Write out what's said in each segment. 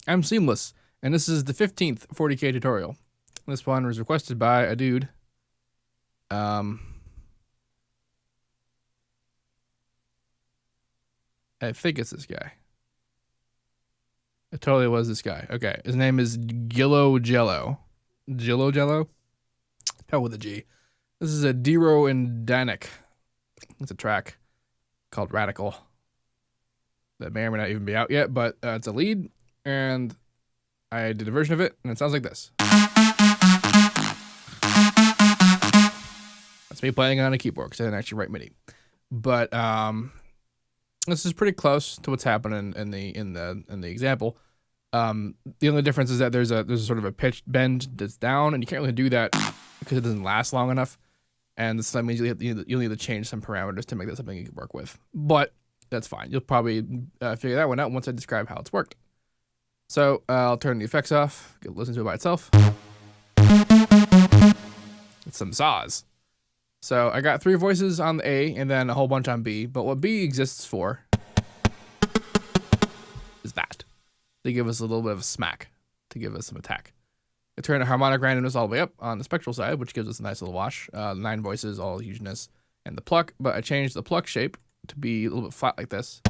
I'm Seamless, and this is the 15th 40k tutorial. This one was requested by a dude. I think it's this guy. It totally was this guy. Okay, his name is Gilojello. Gilojello? Hell with a G. This is a Dyro Dannic. It's a track called Radical that may or may not even be out yet, but it's a lead, and I did a version of it, and it sounds like this. That's me playing on a keyboard because I didn't actually write MIDI, but this is pretty close to what's happening in the example. The only difference is that there's a sort of a pitch bend that's down, and you can't really do that because it doesn't last long enough. And this means you'll need to change some parameters to make that something you can work with. But that's fine. You'll probably figure that one out once I describe how it's worked. So I'll turn the effects off, listen to it by itself. It's some saws. So I got 3 voices on the A and then a whole bunch on B. But what B exists for is that. They give us a little bit of a smack to give us some attack. I turn the harmonic randomness all the way up on the spectral side, which gives us a nice little wash. 9 voices, all hugeness, and the pluck. But I changed the pluck shape to be a little bit flat like this,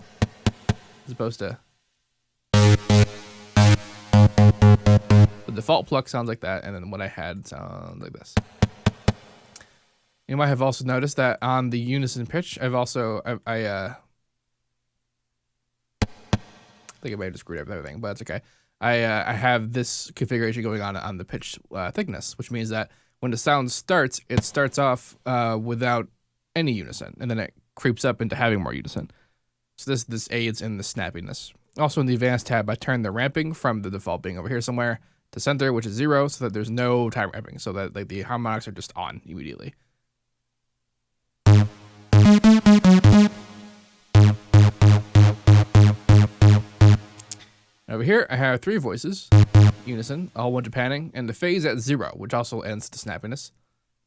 as opposed to the default pluck sounds like that, and then what I had sounds like this. You might have also noticed that on the unison pitch, I think I may have just screwed up everything, but it's okay. I have this configuration going on the pitch thickness, which means that when the sound starts, it starts off without any unison, and then it creeps up into having more unison. So this aids in the snappiness. Also in the advanced tab, I turned the ramping from the default being over here somewhere to center, which is 0, so that there's no time ramping, so that like the harmonics are just on immediately. Over here, I have 3 voices, unison, a whole bunch of panning, and the phase at 0, which also ends the snappiness.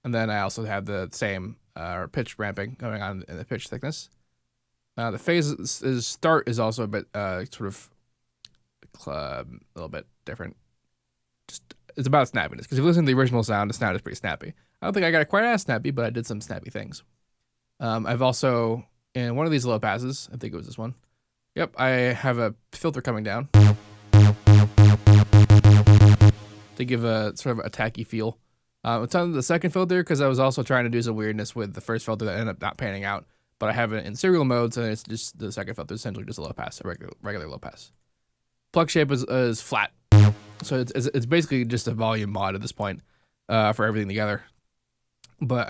And then I also have the same pitch ramping going on in the pitch thickness. The phase start is also a bit a little bit different. It's about snappiness, because if you listen to the original sound, the sound is pretty snappy. I don't think I got it quite as snappy, but I did some snappy things. I've also, in one of these low passes, I think it was this one. Yep, I have a filter coming down to give a sort of attacky feel. It's on the second filter because I was also trying to do some weirdness with the first filter that ended up not panning out, but I have it in serial mode, so it's just the second filter is essentially just a low pass, a regular low pass. Pluck shape is flat, so it's basically just a volume mod at this point for everything together. But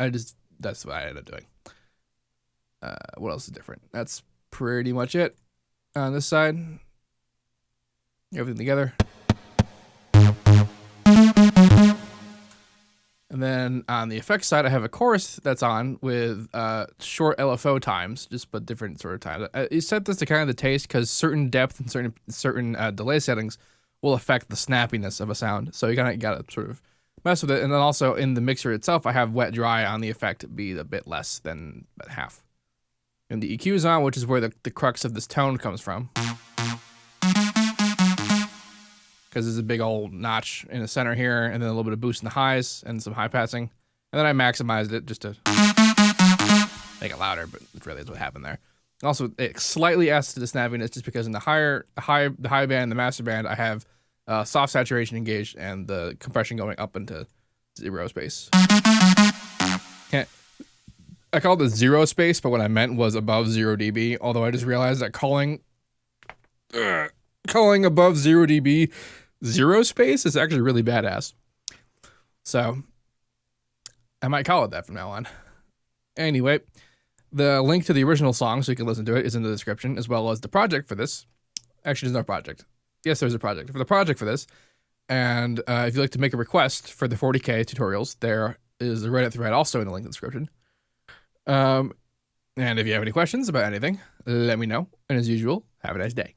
that's what I ended up doing. What else is different? That's pretty much it. On this side, everything together. And then on the effects side, I have a chorus that's on with short LFO times, just but different sort of times. You set this to kind of the taste because certain depth and certain delay settings will affect the snappiness of a sound. So you kind of got to sort of mess with it. And then also in the mixer itself, I have wet dry on the effect be a bit less than about half. And the EQ is on, which is where the crux of this tone comes from. Because there's a big old notch in the center here, and then a little bit of boost in the highs, and some high passing. And then I maximized it just to make it louder, but it really is what happened there. Also, it slightly adds to the snappiness just because in the high band and the master band, I have soft saturation engaged and the compression going up into 0 space. I called it 0 space, but what I meant was above 0 dB, although I just realized that calling above 0 dB 0 space is actually really badass. So I might call it that from now on. Anyway, the link to the original song so you can listen to it is in the description, as well as the project for this. Actually, there's no project. Yes, there's a project. For the project for this, and if you'd like to make a request for the 40k tutorials, there is a Reddit thread also in the link in the description. And if you have any questions about anything, let me know. And as usual, have a nice day.